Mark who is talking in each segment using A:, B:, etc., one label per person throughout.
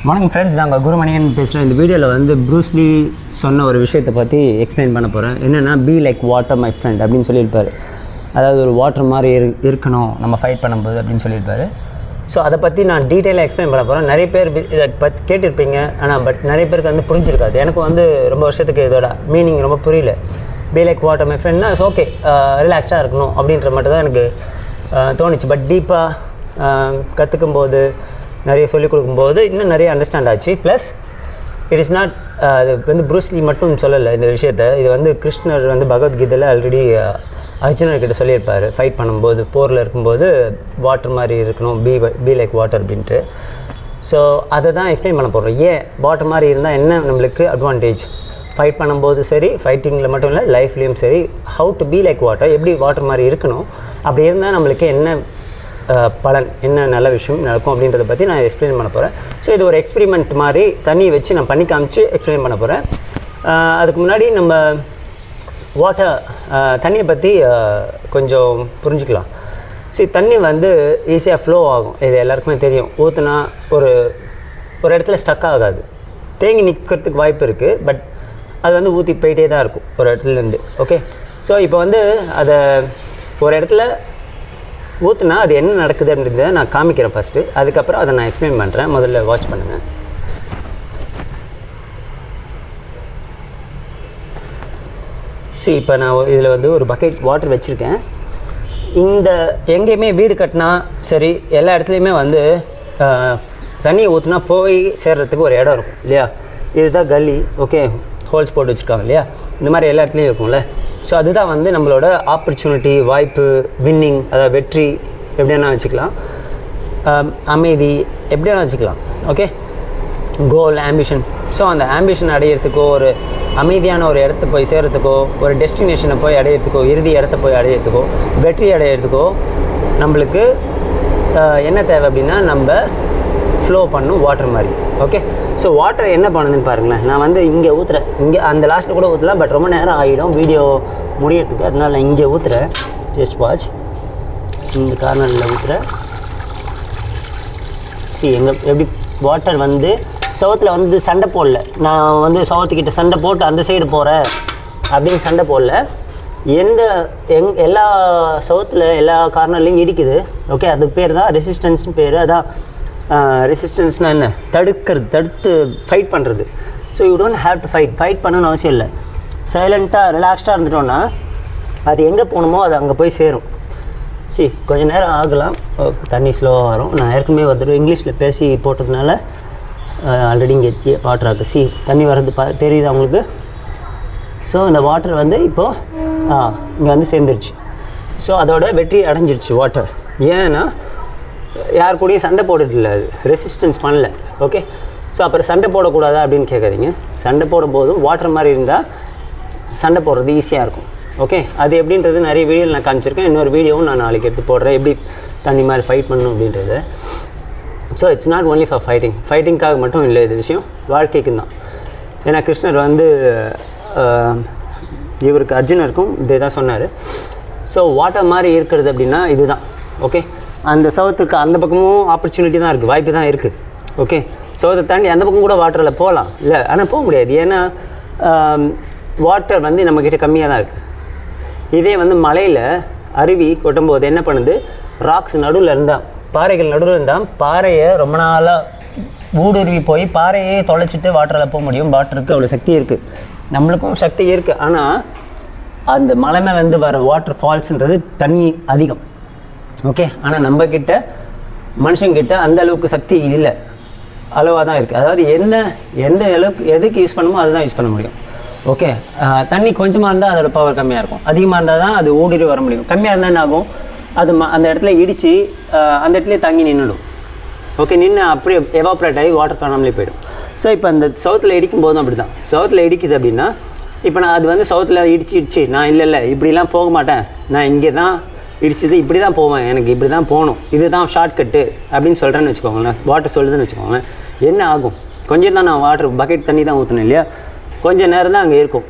A: வணக்கம் ஃப்ரெண்ட்ஸ், நாங்கள் குருமணியன் பேசுகிறேன். இந்த வீடியோவில் வந்து ப்ரூஸ்லி சொன்ன ஒரு விஷயத்தை பற்றி எக்ஸ்பிளைன் பண்ண போகிறேன். என்னென்னா B like water my friend அப்படின்னு சொல்லியிருப்பார். அதாவது ஒரு வாட்டர் மாதிரி இருக்கணும் நம்ம ஃபைட் பண்ணும்போது அப்படின்னு சொல்லியிருப்பார். ஸோ அதை பற்றி நான் டீட்டெயிலாக எக்ஸ்பிளைன் பண்ண போகிறேன். நிறைய பேர் இதை பற்றி கேட்டிருப்பீங்க, ஆனால் நிறைய பேருக்கு வந்து புரிஞ்சிருக்காது. எனக்கு வந்து ரொம்ப வருஷத்துக்கு இதோட மீனிங் ரொம்ப புரியல. பி லைக் வாட்டர் மை ஃப்ரெண்ட்னா ஓகே, ரிலாக்ஸாக இருக்கணும் அப்படின்ற மட்டும் தான் எனக்கு தோணுச்சு. பட் டீப்பாக கற்றுக்கும் போது, நிறைய சொல்லிக் கொடுக்கும்போது இன்னும் நிறைய அண்டர்ஸ்டாண்ட் ஆச்சு. ப்ளஸ் இட் இஸ் நாட், அது வந்து ப்ரூஸ்லி மட்டும் சொல்லலை இந்த விஷயத்தை. இது வந்து கிருஷ்ணர் வந்து பகவத்கீதையில் ஆல்ரெடி அர்ஜுனர்கிட்ட சொல்லியிருப்பார். ஃபைட் பண்ணும்போது, போரில் இருக்கும்போது வாட்டர் மாதிரி இருக்கணும், பி லைக் வாட்டர் அப்படின்ட்டு. ஸோ அதை தான் எக்ஸ்பிளைன் பண்ண போகிறோம். ஏன் வாட்டர் மாதிரி இருந்தால் என்ன நம்மளுக்கு அட்வான்டேஜ், ஃபைட் பண்ணும்போது சரி, ஃபைட்டிங்கில் மட்டும் இல்லை லைஃப்லேயும் சரி, how to be like water, எப்படி வாட்டர் மாதிரி இருக்கணும், அப்படி இருந்தால் நம்மளுக்கு என்ன பலன், என்ன நல்ல விஷயம் நடக்கும் அப்படின்றத பற்றி நான் எக்ஸ்பிளைன் பண்ண போகிறேன். ஸோ இது ஒரு எக்ஸ்பெரிமெண்ட் மாதிரி தண்ணியை வச்சு நான் பண்ணி காமிச்சு எக்ஸ்பிளைன் பண்ண போகிறேன். அதுக்கு முன்னாடி நம்ம தண்ணியை பற்றி கொஞ்சம் புரிஞ்சுக்கலாம். ஸோ தண்ணி வந்து ஈஸியாக ஃப்ளோ ஆகும், இது எல்லாருக்குமே தெரியும். ஊற்றுனா ஒரு இடத்துல ஸ்டக் ஆகாது, தேங்கி நிற்கிறதுக்கு வாய்ப்பு இருக்குது. பட் அது வந்து ஊற்றி போயிட்டே தான் இருக்கும் ஒரு இடத்துலேருந்து. ஓகே, ஸோ இப்போ வந்து அதை ஒரு இடத்துல ஊற்றுனா அது என்ன நடக்குது அப்படின்றத நான் காமிக்கிறேன் ஃபஸ்ட்டு. அதுக்கப்புறம் அதை நான் எக்ஸ்பிளைன் பண்ணுறேன். முதல்ல வாட்ச் பண்ணுங்கள். சரி, இப்போ நான் இதில் வந்து ஒரு பக்கெட் வாட்டர் வச்சுருக்கேன். இந்த எங்கேயுமே வீடு கட்டினா சரி, எல்லா இடத்துலையுமே வந்து தண்ணியை ஊற்றுனா போய் சேர்கிறதுக்கு ஒரு இடம் இருக்கும் இல்லையா? இதுதான் கல்லி. ஓகே, ஹோல்ஸ் போட்டு வச்சுருக்காங்க இல்லையா? இந்த மாதிரி எல்லா இடத்துலையும் இருக்கும்ல. ஸோ அதுதான் வந்து நம்மளோட ஆப்பர்ச்சுனிட்டி, வாய்ப்பு, வின்னிங், அதாவது வெற்றி எப்படின்னா வச்சுக்கலாம், அமைதி எப்படின்னா வச்சுக்கலாம். ஓகே, கோல், ஆம்பிஷன். ஸோ அந்த ஆம்பிஷன் அடையிறதுக்கோ, ஒரு அமைதியான ஒரு இடத்த போய் சேர்கிறதுக்கோ, ஒரு டெஸ்டினேஷனை போய் அடையிறதுக்கோ, இறுதி இடத்த போய் அடையிறதுக்கோ, வெற்றி அடையிறதுக்கோ நம்மளுக்கு என்ன தேவை அப்படின்னா, நம்ம ஃப்ளோ பண்ணும் வாட்டர் மாதிரி. ஓகே, ஸோ வாட்டர் என்ன பண்ணுதுன்னு பாருங்களேன். நான் வந்து இங்கே ஊற்றுறேன், இங்கே அந்த லாஸ்ட்டில் கூட ஊற்றலாம், பட் ரொம்ப நேரம் ஆகிடும் வீடியோ முடியறதுக்கு. அதனால் நான் இங்கே ஊற்றுறேன். ஜஸ்ட் வாட்ச், இந்த கார்னரில் ஊற்றுறேன். சரி, எப்படி வாட்டர் வந்து சவுத்தில் வந்து சண்டை போடல. நான் வந்து சவுத்துக்கிட்ட சண்டை போட்டு அந்த சைடு போகிறேன் அப்படின்னு சண்டை போடல. எல்லா சவுத்தில் எல்லா கார்னர்லேயும் இடிக்குது. ஓகே, அது பேர் தான் ரெசிஸ்டன்ஸ்னு பேர். அதான் ரெசிஸ்டன்ஸ்னால் என்ன, தடுத்து ஃபைட் பண்ணுறது. So you don't have to fight பண்ணணும்னு அவசியம் இல்லை. சைலண்ட்டாக ரிலாக்ஸ்டாக இருந்துட்டோன்னா அது எங்கே போகணுமோ அது அங்கே போய் சேரும். சரி, கொஞ்சம் நேரம் ஆகலாம், தண்ணி ஸ்லோவாக வரும். நான் ஏற்கனவே ஒரு இங்கிலீஷில் பேசி போட்டதுனால ஆல்ரெடி இங்கே வாட்டர் ஆகுது. சரி, தண்ணி வர்றது தெரியுது அவங்களுக்கு. ஸோ இந்த வாட்டர் வந்து இப்போது இங்கே வந்து சேர்ந்துருச்சு. ஸோ அதோட வெற்றி அடைஞ்சிருச்சு வாட்டர். ஏன்னா யார் கூடயும் சண்டை போட்டுட்டில்ல, அது ரெசிஸ்டன்ஸ் பண்ணல. ஓகே, ஸோ அப்புறம் சண்டை போடக்கூடாதா அப்படின்னு கேட்காதீங்க. சண்டை போடும்போதும் வாட்டர் மாதிரி இருந்தால் சண்டை போடுறது ஈஸியாக இருக்கும். ஓகே, அது எப்படின்றது நிறைய வீடியோவில் நான் காமிச்சிருக்கேன். இன்னொரு வீடியோவும் நான் நாளைக்கு எடுத்து போடுறேன், எப்படி தண்ணி மாதிரி ஃபைட் பண்ணணும் அப்படின்றது. So it's not only for ஃபைட்டிங்காக மட்டும் இல்லை இது விஷயம், வாழ்க்கைக்கு தான். ஏன்னா கிருஷ்ணர் வந்து இவருக்கு அர்ஜுனருக்கும் இதே தான் சொன்னார். ஸோ வாட்டர் மாதிரி இருக்கிறது அப்படின்னா இதுதான். ஓகே, அந்த சவுத்துக்கு அந்த பக்கமும் ஆப்பர்ச்சுனிட்டி தான் இருக்குது, வாய்ப்பு தான் இருக்குது. ஓகே, சவுத்தை தாண்டி அந்த பக்கம் கூட வாட்டரில் போகலாம் இல்லை, ஆனால் போக முடியாது. ஏன்னா வாட்டர் வந்து நம்மக்கிட்ட கம்மியாக தான் இருக்குது. இதே வந்து மலையில் அருவி கொட்டும்போது என்ன பண்ணுது, ராக்ஸ் நடுவில் இருந்தால், பாறைகள் நடுவில் இருந்தால் பாறையை ரொம்ப நாளாக ஊடுருவி போய் பாறையே தொலைச்சிட்டு வாட்டரில் போக முடியும். வாட்டருக்கு அவ்வளோ சக்தி இருக்குது, நம்மளுக்கும் சக்தி இருக்குது. ஆனால் அந்த மலைமை வந்து வர வாட்டர் ஃபால்ஸுன்றது தண்ணி அதிகம். ஓகே, ஆனால் நம்மக்கிட்ட மனுஷங்கிட்ட அந்த அளவுக்கு சக்தி இல்லை, அளவாக தான் இருக்குது. அதாவது எந்த அளவுக்கு எதுக்கு யூஸ் பண்ணுமோ அதுதான் யூஸ் பண்ண முடியும். ஓகே, தண்ணி கொஞ்சமாக இருந்தால் அதோட பவர் கம்மியாக இருக்கும், அதிகமாக இருந்தால் தான் அது ஊடுருவி வர முடியும். கம்மியாக இருந்தால் என்ன ஆகும், அது அந்த இடத்துல இடித்து அந்த இடத்துலேயே தங்கி நின்றுடும். ஓகே, நின்று அப்படியே எவாப்ரேட் ஆகி வாட்டர் காணாமலே போயிடும். ஸோ இப்போ அந்த சவுத்தில் இடிக்கும் போதும் அப்படி தான். சவுத்தில் இடிக்குது அப்படின்னா இப்போ நான் அது வந்து சவுத்தில் இடிச்சு நான் இல்லை இப்படிலாம் போக மாட்டேன், நான் இங்கே தான் இடிச்சது, இப்படி தான் போவேன், எனக்கு இப்படி தான் போகணும், இதுதான் ஷார்ட்கட்டு அப்படின்னு சொல்கிறேன்னு வச்சுக்கோங்களேன். வாட்டர் சொல்லுதுன்னு வச்சுக்கோங்களேன். என்ன ஆகும், கொஞ்சம் தான் நான் வாட்டர் பக்கெட் தண்ணி தான் ஊற்றணும் இல்லையா, கொஞ்சம் நேரம் தான் அங்கே இருக்கும்.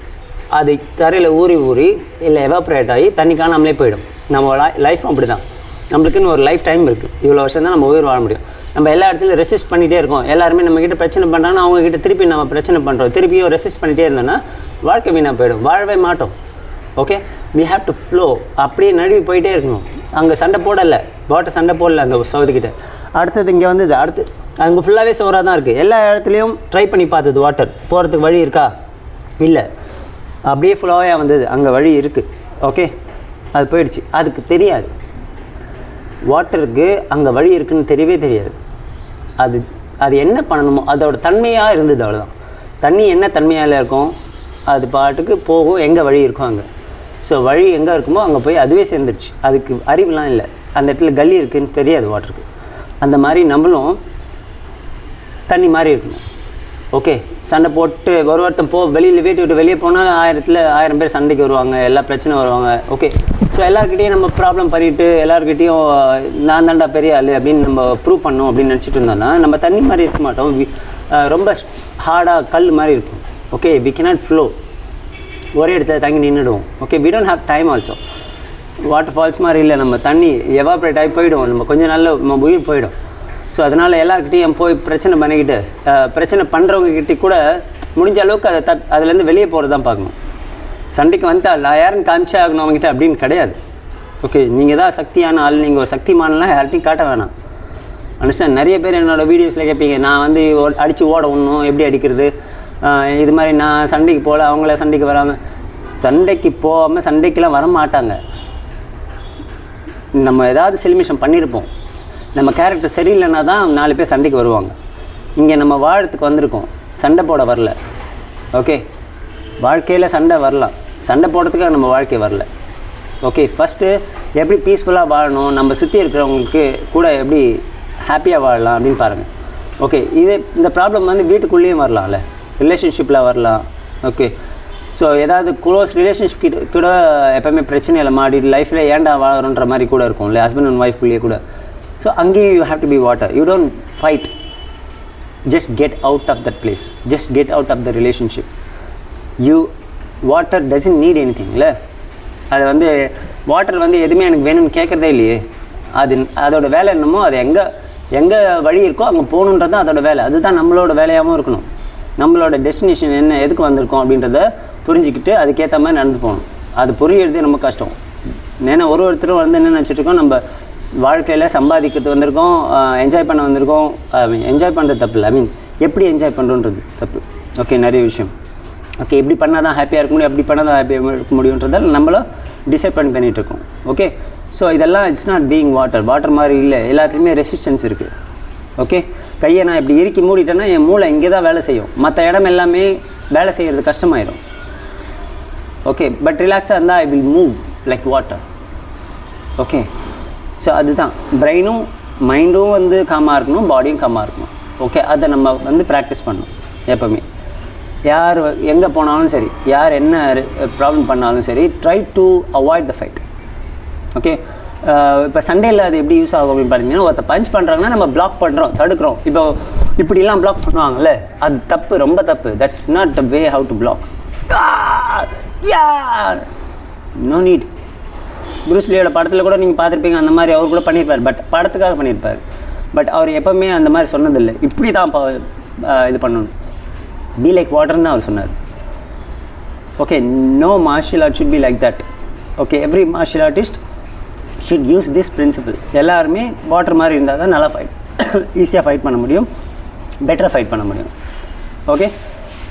A: அது தரையில் ஊறி இல்லை எவாப்ரேட் ஆகி தண்ணி காணாமலே போயிடும். நம்ம லைஃப்பும் அப்படி தான். நம்மளுக்குன்னு ஒரு லைஃப் டைம் இருக்குது, இவ்வளோ வருஷம் தான் நம்ம உயிர் வாழ முடியும். நம்ம எல்லா இடத்துலையும் ரெசிஸ்ட் பண்ணிகிட்டே இருக்கோம். எல்லாருமே நம்மக்கிட்ட பிரச்சனை பண்ணுறாங்கன்னா அவங்கக்கிட்ட திருப்பி நம்ம பிரச்சனை பண்ணுறோம், திருப்பியும் ரெசிஸ்ட் பண்ணிகிட்டே இருந்தோன்னா வாழ்க்கை வீணாக போயிடும், வாழவே மாட்டோம். Okay, we have to flow. அப்படியே நழுவி போயிட்டே இருக்கணும். அங்கே சண்டை போடலை, வாட்டர் சண்டை போடலை அந்த சவுத்துக்கிட்ட. அடுத்தது இங்கே வந்தது, அடுத்து அங்கே ஃபுல்லாகவே சோறாக தான் இருக்குது. எல்லா இடத்துலையும் ட்ரை பண்ணி பார்த்தது, வாட்டர் போகிறதுக்கு வழி இருக்கா, இல்லை, அப்படியே ஃப்ளோவாக வந்தது. அங்கே வழி இருக்குது, ஓகே, அது போயிடுச்சு. அதுக்கு தெரியாது, வாட்டருக்கு அங்கே வழி இருக்குதுன்னு தெரியவே தெரியாது. அது என்ன பண்ணணுமோ அதோட தன்மையாக இருந்தது, அவ்வளோதான். தண்ணி என்ன தன்மையால் இருக்கும், அது பாட்டுக்கு போகும், எங்கே வழி இருக்கும் அங்கே. ஸோ வழி எங்கே இருக்குமோ அங்கே போய் அதுவே சேர்ந்துருச்சு. அதுக்கு அறிவுலாம் இல்லை, அந்த இடத்துல கல்லி இருக்குதுன்னு தெரியாது வாட்டருக்கு. அந்த மாதிரி நம்மளும் தண்ணி மாதிரி இருக்கணும். ஓகே, சண்டை போட்டு ஒரு ஒருத்தன் வெளியில் வீட்டு விட்டு வெளியே போனால் 1000 பேர் சண்டைக்கு வருவாங்க, எல்லா பிரச்சனை வருவாங்க. ஓகே, ஸோ எல்லாருக்கிட்டையும் நம்ம ப்ராப்ளம் பண்ணிவிட்டு எல்லாருக்கிட்டையும் நான் தாண்டா பெரிய ஆள் அப்படின்னு நம்ம ப்ரூவ் பண்ணோம் அப்படின்னு நினச்சிட்டு இருந்தோம்னா நம்ம தண்ணி மாதிரி இருக்க மாட்டோம், ரொம்ப ஹார்டாக கல் மாதிரி இருக்கும். ஓகே, we cannot flow, ஒரே இடத்துல தங்கி நின்றுடுவோம். Okay, we don't have time also. Water falls மாதிரி இல்லை, நம்ம தண்ணி எவாப்ரேட் ஆகி போயிடும், நம்ம கொஞ்சம் நாளில் நம்ம உயிர் போயிடும். ஸோ அதனால் எல்லாருக்கிட்டையும் போய் பிரச்சனை பண்ணிக்கிட்டு பிரச்சனை பண்ணுறவங்கக்கிட்ட கூட முடிஞ்ச அளவுக்கு அதுலேருந்து வெளியே போகிறது தான் பார்க்கணும். சண்டைக்கு வந்துட்டால் யாருன்னு காமிச்சே ஆகணும் அவங்ககிட்ட அப்படின்னு கிடையாது. ஓகே, நீங்கள் தான் சக்தியான ஆள், நீங்கள் ஒரு சக்திமானலாம் யார்கிட்டையும் காட்ட வேணாம். அண்டர்ஸ்டாண்ட்? நிறைய பேர் என்னோடய வீடியோஸில் கேட்பீங்க, நான் வந்து அடித்து ஓட ஒன்றும் எப்படி அடிக்கிறது, இது மாதிரி நான் சண்டைக்கு போகல, அவங்கள சண்டைக்கு வராங்க. சண்டைக்கு போகாமல் சண்டைக்கெலாம் வர மாட்டாங்க. நம்ம ஏதாவது செலிமிஷன் பண்ணியிருப்போம், நம்ம கேரக்டர் சரியில்லைன்னா தான் 4 பேர் சண்டைக்கு வருவாங்க. இங்கே நம்ம வாழறதுக்கு வந்திருக்கோம், சண்டை போட வரல. ஓகே, வாழ்க்கையில் சண்டை வரலாம், சண்டை போடுறதுக்காக நம்ம வாழ்க்கை வரல. ஓகே, ஃபஸ்ட்டு எப்படி பீஸ்ஃபுல்லாக வாழணும், நம்ம சுற்றி இருக்கிறவங்களுக்கு கூட எப்படி ஹாப்பியாக வாழலாம் அப்படின்னு பாருங்கள். ஓகே, இந்த ப்ராப்ளம் வந்து வீட்டுக்குள்ளேயும் வரலாம்ல, ரிலேஷன்ஷிப்பில் வரலாம். ஓகே, ஸோ ஏதாவது க்ளோஸ் ரிலேஷன்ஷிப் கூட எப்போவுமே பிரச்சனையில் மாடி லைஃப்பில் ஏன்டா வாழறோன்ற மாதிரி கூட இருக்கும்ல, ஹஸ்பண்ட் அண்ட் ஒய்ஃப்குள்ளேயே கூட. ஸோ அங்கேயும் you have to be water. You don't fight, just get out of that place, just get out of the relationship. Water doesn't need any திங்ல. அது வந்து வாட்டர் வந்து எதுவுமே எனக்கு வேணும்னு கேட்குறதே இல்லையே. அதோட வேலை என்னமோ அது எங்கே வழி இருக்கோ அங்கே போகணுன்றது தான் அதோட வேலை. அதுதான் நம்மளோட வேலையாகவும் இருக்கணும். நம்மளோட டெஸ்டினேஷன் என்ன, எதுக்கு வந்திருக்கோம் அப்படின்றத புரிஞ்சுக்கிட்டு அதுக்கேற்ற மாதிரி நடந்து போகணும். அது புரியறதே ரொம்ப கஷ்டம். ஏன்னா ஒருத்தரும் வந்து என்ன நினச்சிட்ருக்கோம், நம்ம வாழ்க்கையில் சம்பாதிக்கிறது வந்திருக்கோம், என்ஜாய் பண்ண வந்திருக்கோம். என்ஜாய் பண்ணுறது தப்பு இல்லை, எப்படி என்ஜாய் பண்ணுறோன்றது தப்பு. ஓகே, நிறைய விஷயம். ஓகே, எப்படி பண்ணால் தான் ஹாப்பியாக இருக்க முடியும், எப்படி பண்ணால் தான் ஹாப்பியாக இருக்க முடியுன்றதால் நம்மளும் டிசைட் பண்ணிகிட்ருக்கோம். ஓகே, ஸோ இதெல்லாம் இட்ஸ் நாட் பீயிங் வாட்டர் மாதிரி இல்லை, எல்லாத்துலேயுமே ரெசிஸ்டன்ஸ் இருக்குது. ஓகே, கையை நான் இப்படி இறுக்கி மூடிட்டேன்னா என் மூளை இங்கே தான் வேலை செய்யும், மற்ற இடம் எல்லாமே வேலை செய்கிறது கஷ்டமாயிடும். ஓகே, பட் ரிலாக்ஸாக இருந்தால் I will move like water. Okay, so அதுதான் பிரெயினும் மைண்டும் வந்து காமாக இருக்கணும், பாடியும் காமாக இருக்கணும். ஓகே, அதை நம்ம வந்து ப்ராக்டிஸ் பண்ணணும் எப்போவுமே. யார் எங்கே போனாலும் சரி, யார் என்ன ப்ராப்ளம் பண்ணாலும் சரி, try to avoid the fight. Okay, இப்போ சண்டேயில் அது எப்படி யூஸ் ஆகும் அப்படின்னு பார்த்தீங்கன்னா, ஒருத்தர் பஞ்ச் பண்ணுறாங்கன்னா நம்ம பிளாக் பண்ணுறோம், தடுக்கிறோம். இப்போ இப்படிலாம் பிளாக் பண்ணுவாங்கல்ல, அது தப்பு, ரொம்ப தப்பு. That's not the way how to block. No need. ப்ரூஸ்லியோட படத்தில் கூட நீங்கள் பார்த்துருப்பீங்க, அந்த மாதிரி அவர் கூட பண்ணியிருப்பார், பட் படத்துக்காக பண்ணியிருப்பார். பட் அவர் எப்போவுமே அந்த மாதிரி சொன்னதில்லை, இப்படி தான் இது பண்ணணும், பி லைக் வாட்டர்னு தான் அவர் சொன்னார். Okay, no martial art should be like that. Okay, every martial artist should use this principle. எல்லாருமே வாட்டர் மாதிரி இருந்தால் தான் நல்லா ஈஸியாக ஃபைட் பண்ண முடியும், பெட்டராக ஃபைட் பண்ண முடியும். ஓகே,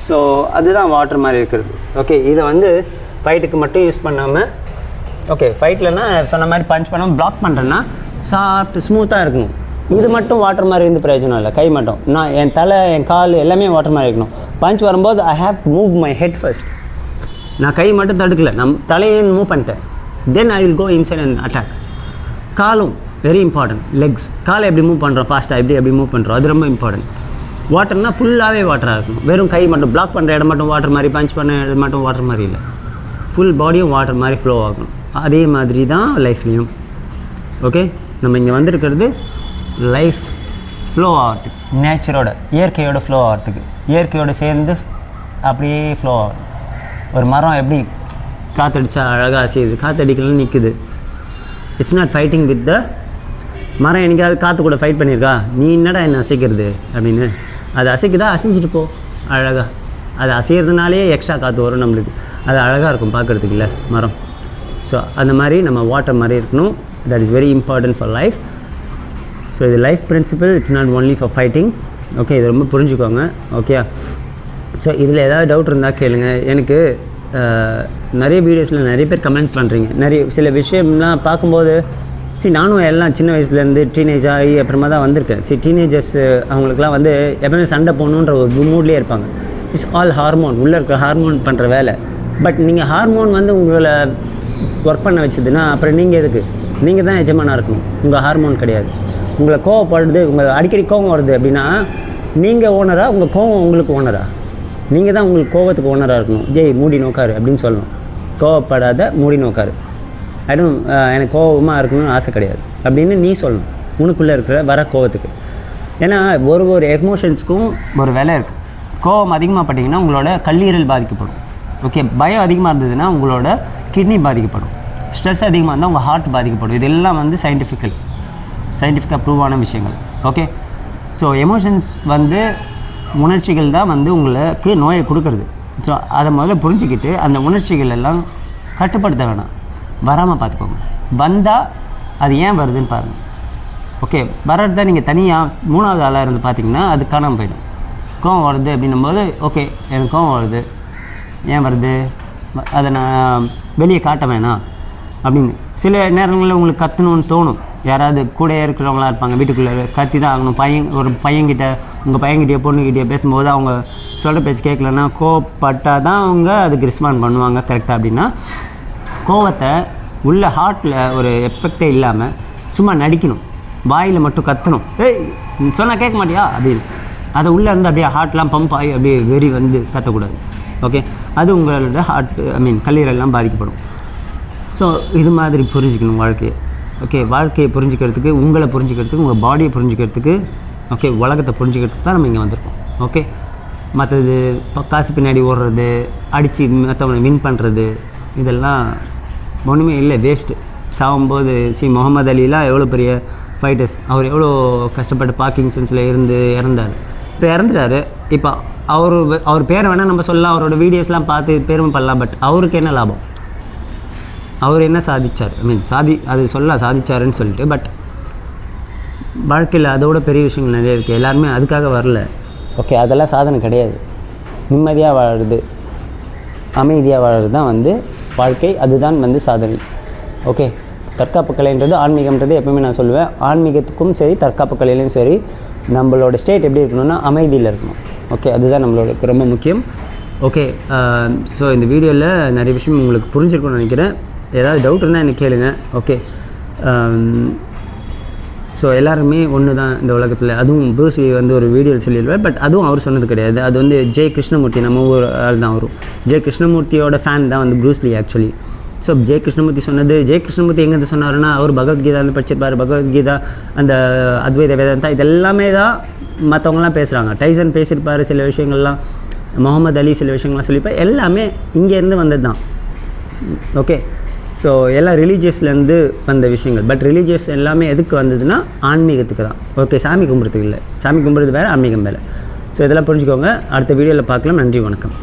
A: ஸோ அதுதான் வாட்டர் மாதிரி இருக்கிறது. ஓகே, இதை வந்து ஃபைட்டுக்கு மட்டும் யூஸ் பண்ணாமல், ஓகே ஃபைட்லனா சொன்ன மாதிரி பஞ்ச் பண்ணாமல் பிளாக் பண்ணுறேன்னா சாஃப்ட் ஸ்மூத்தாக இருக்கணும். இது மட்டும் வாட்டர் மாதிரி இருந்து பிரயோஜனம் இல்லை. கை மட்டும், நான் என் தலை என் கால் எல்லாமே வாட்டர் மாதிரி இருக்கணும். பஞ்ச் வரும்போது I have to move my head first. நான் கை மட்டும் தடுக்கலை, தலையை மூவ் பண்ணிட்டேன், then I will go inside and attack. காலும் வெரி இம்பார்ட்டன்ட். லெக்ஸ், காலை எப்படி மூவ் பண்ணுறோம் ஃபாஸ்ட்டாக, எப்படி மூவ் பண்ணுறோம், அது ரொம்ப இம்பார்ட்டன்ட். வாட்டர்னால் ஃபுல்லாகவே வாட்டராக இருக்கணும். வெறும் கை மட்டும் பிளாக் பண்ணுற இடம் மட்டும் வாட்டர் மாதிரி, பஞ்ச் பண்ண இடம் மட்டும் வாட்டர் மாதிரி இல்லை, ஃபுல் பாடியும் வாட்டர் மாதிரி ஃப்ளோ ஆகணும். அதே மாதிரி தான் லைஃப்லேயும். ஓகே, நம்ம இங்கே வந்திருக்கிறது லைஃப் ஃப்ளோ ஆகிறதுக்கு, நேச்சரோட இயற்கையோட ஃப்ளோ ஆகிறதுக்கு, இயற்கையோடு சேர்ந்து அப்படியே ஃப்ளோ ஆகும். ஒரு மரம் எப்படி காற்றடிச்சா அழகாக செய்யுது, காற்றடிக்கலாம் நிற்குது. It's not fighting with the மரம் என்னைக்காவது காற்று கூட ஃபைட் பண்ணியிருக்கா? நீ என்னடா என்ன அசைக்கிறது அப்படின்னு. அது அசைக்குதா, அசைஞ்சிட்டு போ அழகாக. அது அசைகிறதுனாலே எக்ஸ்ட்ரா காற்று வரும் நம்மளுக்கு. அது அழகாக இருக்கும் பார்க்குறதுக்கு இல்லை மரம். ஸோ அந்த மாதிரி நம்ம வாட்டர் மாதிரி இருக்கணும். That is very important for life. So இது life principle, it's not only for fighting. Okay, இது ரொம்ப புரிஞ்சுக்கோங்க. ஓகே, ஸோ இதில் ஏதாவது டவுட் இருந்தால் கேளுங்க. எனக்கு நிறைய வீடியோஸில் நிறைய பேர் கமெண்ட் பண்ணுறீங்க. சில விஷயம்லாம் பார்க்கும்போது நானும் எல்லாம் சின்ன வயசுலேருந்து டீனேஜ் ஆகி அப்புறமா தான் வந்திருக்கேன். டீனேஜர்ஸ் அவங்களுக்குலாம் வந்து எப்பவுமே சண்டை போகணுன்ற ஒரு மூட்லேயே இருப்பாங்க. இட்ஸ் ஆல் ஹார்மோன், உள்ளே இருக்கிற ஹார்மோன் பண்ணுற வேலை. பட் நீங்கள் ஹார்மோன் வந்து உங்களை ஒர்க் பண்ண வச்சதுன்னா அப்புறம் நீங்கள் எதுக்கு? நீங்கள் தான் எஜமானாக இருக்கணும், உங்கள் ஹார்மோன் கிடையாது. உங்களை கோவப்படுது, உங்களை அடிக்கடி கோவம் வருது அப்படின்னா நீங்கள் ஓனரா, உங்கள் கோவம் உங்களுக்கு ஓனரா? நீங்கள் தான் உங்களுக்கு கோவத்துக்கு ஓனராக இருக்கணும். மூடி நோக்காரு அப்படின்னு சொல்லணும். கோவப்படாத, மூடி நோக்காரு. எனக்கு கோவமாக இருக்கணும்னு ஆசை கிடையாது அப்படின்னு நீ சொல்லணும், உனக்குள்ளே இருக்கிற வர கோவத்துக்கு. ஏன்னா ஒரு எமோஷன்ஸ்க்கும் ஒரு விலை இருக்குது. கோவம் அதிகமாக பட்டிங்கன்னா உங்களோட கல்லீரல் பாதிக்கப்படும். ஓகே, பயம் அதிகமாக இருந்ததுன்னா உங்களோட கிட்னி பாதிக்கப்படும். ஸ்ட்ரெஸ் அதிகமாக இருந்தால் உங்கள் ஹார்ட் பாதிக்கப்படும். இதெல்லாம் வந்து சயின்டிஃபிக்காக ப்ரூவான விஷயங்கள். ஓகே, ஸோ எமோஷன்ஸ் வந்து உணர்ச்சிகள் தான் வந்து உங்களுக்கு நோயை கொடுக்குறது. ஸோ அதை முதல்ல புரிஞ்சுக்கிட்டு அந்த உணர்ச்சிகள் எல்லாம் கட்டுப்படுத்த வேணாம், வராமல் பார்த்துக்கோங்க. வந்தால் அது ஏன் வருதுன்னு பாருங்கள். ஓகே, வர்றத நீங்கள் தனியாக மூணாவது ஆளாக இருந்து பார்த்தீங்கன்னா அது காணாமல் போயிடும். கோவம் வருது அப்படின்னும்போது ஓகே, எனக்கு கோவம் வருது, ஏன் வருது, அதை நான் வெளியே காட்ட வேணாம் அப்படின்னு. சில நேரங்களில் உங்களுக்கு கற்றணும்னு தோணும். யாராவது கூட இருக்கிறவங்களா இருப்பாங்க, வீட்டுக்குள்ளே கத்தி தான் ஆகணும். ஒரு பையன்கிட்ட, உங்கள் பையன்கிட்டயோ பொண்ணுக்கிட்டேயோ பேசும்போது அவங்க சொல்கிற பேச்சு கேட்கலன்னா கோவப்பட்டால் தான் அவங்க அதுக்கு ரெஸ்பாண்ட் பண்ணுவாங்க கரெக்டாக. அப்படின்னா கோவத்தை உள்ள ஹார்ட்டில் ஒரு எஃபெக்டே இல்லாமல் சும்மா நடிக்கணும், வாயில் மட்டும் கத்தணும். சொன்னால் கேட்க மாட்டியா அப்படின்னு. அதை உள்ளே இருந்து அப்படியே ஹார்ட்லாம் பம்ப் ஆகி அப்படியே வெறி வந்து கத்தக்கூடாது. ஓகே, அது உங்களோட கல்லீரல்லாம் பாதிக்கப்படும். ஸோ இது மாதிரி புரிஞ்சுக்கணும் வாழ்க்கையை. ஓகே, வாழ்க்கையை புரிஞ்சுக்கிறதுக்கு, உங்களை புரிஞ்சுக்கிறதுக்கு, உங்கள் பாடியை புரிஞ்சுக்கிறதுக்கு, ஓகே, உலகத்தை புரிஞ்சுக்கிறதுக்கு தான் நம்ம இங்கே வந்திருக்கோம். ஓகே, மற்றது காசு பின்னாடி ஓடுறது, அடித்து மற்றவனை வின் பண்ணுறது, இதெல்லாம் ஒன்றுமே இல்லை, வேஸ்ட்டு. சாகும்போது முகமது அலிலாம் எவ்வளோ பெரிய ஃபைட்டர்ஸ், அவர் எவ்வளோ கஷ்டப்பட்டு பார்க்கின்சன்ஸில் இறந்தார். இப்போ இறந்துட்டார். இப்போ அவர் பேரை வேணால் நம்ம சொல்லலாம், அவரோட வீடியோஸ்லாம் பார்த்து பெருமை பண்ணலாம். பட் அவருக்கு என்ன லாபம்? அவர் என்ன சாதிச்சார்? அது சாதிச்சாருன்னு சொல்லிட்டு. பட் வாழ்க்கையில் அதோட பெரிய விஷயங்கள் நிறைய இருக்குது. எல்லாருமே அதுக்காக வரல. ஓகே, அதெல்லாம் சாதனை கிடையாது. நிம்மதியாக வாழறது, அமைதியாக வாழறது தான் வந்து வாழ்க்கை. அதுதான் வந்து சாதனை. ஓகே, தற்காப்பு கலைன்றது, ஆன்மீகம்ன்றது எப்பவுமே நான் சொல்லுவேன், ஆன்மீகத்துக்கும் சரி தற்காப்பு கலையிலையும் சரி நம்மளோட ஸ்டேட் எப்படி இருக்கணும்னா அமைதியில் இருக்கணும். ஓகே, அதுதான் நம்மளோட ரொம்ப முக்கியம். ஓகே, ஸோ இந்த வீடியோவில் நிறைய விஷயம் உங்களுக்கு புரிஞ்சிருக்கும்னு நினைக்கிறேன். ஏதாவது டவுட் இருந்தால் எனக்கு கேளுங்க. ஓகே, ஸோ எல்லாருமே ஒன்று தான் இந்த உலகத்தில். அதுவும் ப்ரூஸ் லீ வந்து ஒரு வீடியோவில் சொல்லிடுவார். பட் அதுவும் அவர் சொன்னது கிடையாது. அது வந்து ஜே கிருஷ்ணமூர்த்தி, நம்ம ஊர் ஆள் தான் வரும். ஜே கிருஷ்ணமூர்த்தியோட ஃபேன் தான் வந்து ப்ரூஸ் லீ ஆக்சுவலி. ஸோ ஜே கிருஷ்ணமூர்த்தி சொன்னது, ஜே கிருஷ்ணமூர்த்தி எங்கே சொன்னாருன்னா அவர் பகவத்கீதா வந்து படிச்சிருப்பார். பகவத்கீதா, அந்த அத்வைத வேதாந்தா, இதெல்லாமே தான் மற்றவங்களாம் பேசுகிறாங்க. டைசன் பேசியிருப்பார் சில விஷயங்கள்லாம், முகமது அலி சில விஷயங்கள்லாம் சொல்லியிருப்பார். எல்லாமே இங்கேருந்து வந்தது தான். ஓகே, ஸோ எல்லாம் ரிலீஜியஸ்லேருந்து வந்த விஷயங்கள். பட் ரிலீஜியஸ் எல்லாமே எதுக்கு வந்ததுன்னா ஆன்மீகத்துக்கு தான். ஓகே, சாமி கும்பிட்றதுக்கு இல்லை. சாமி கும்பிட்றது வேறு, ஆன்மீகம் வேறு. ஸோ இதெல்லாம் புரிஞ்சுக்கோங்க. அடுத்த வீடியோவில் பார்க்கலாம். நன்றி, வணக்கம்.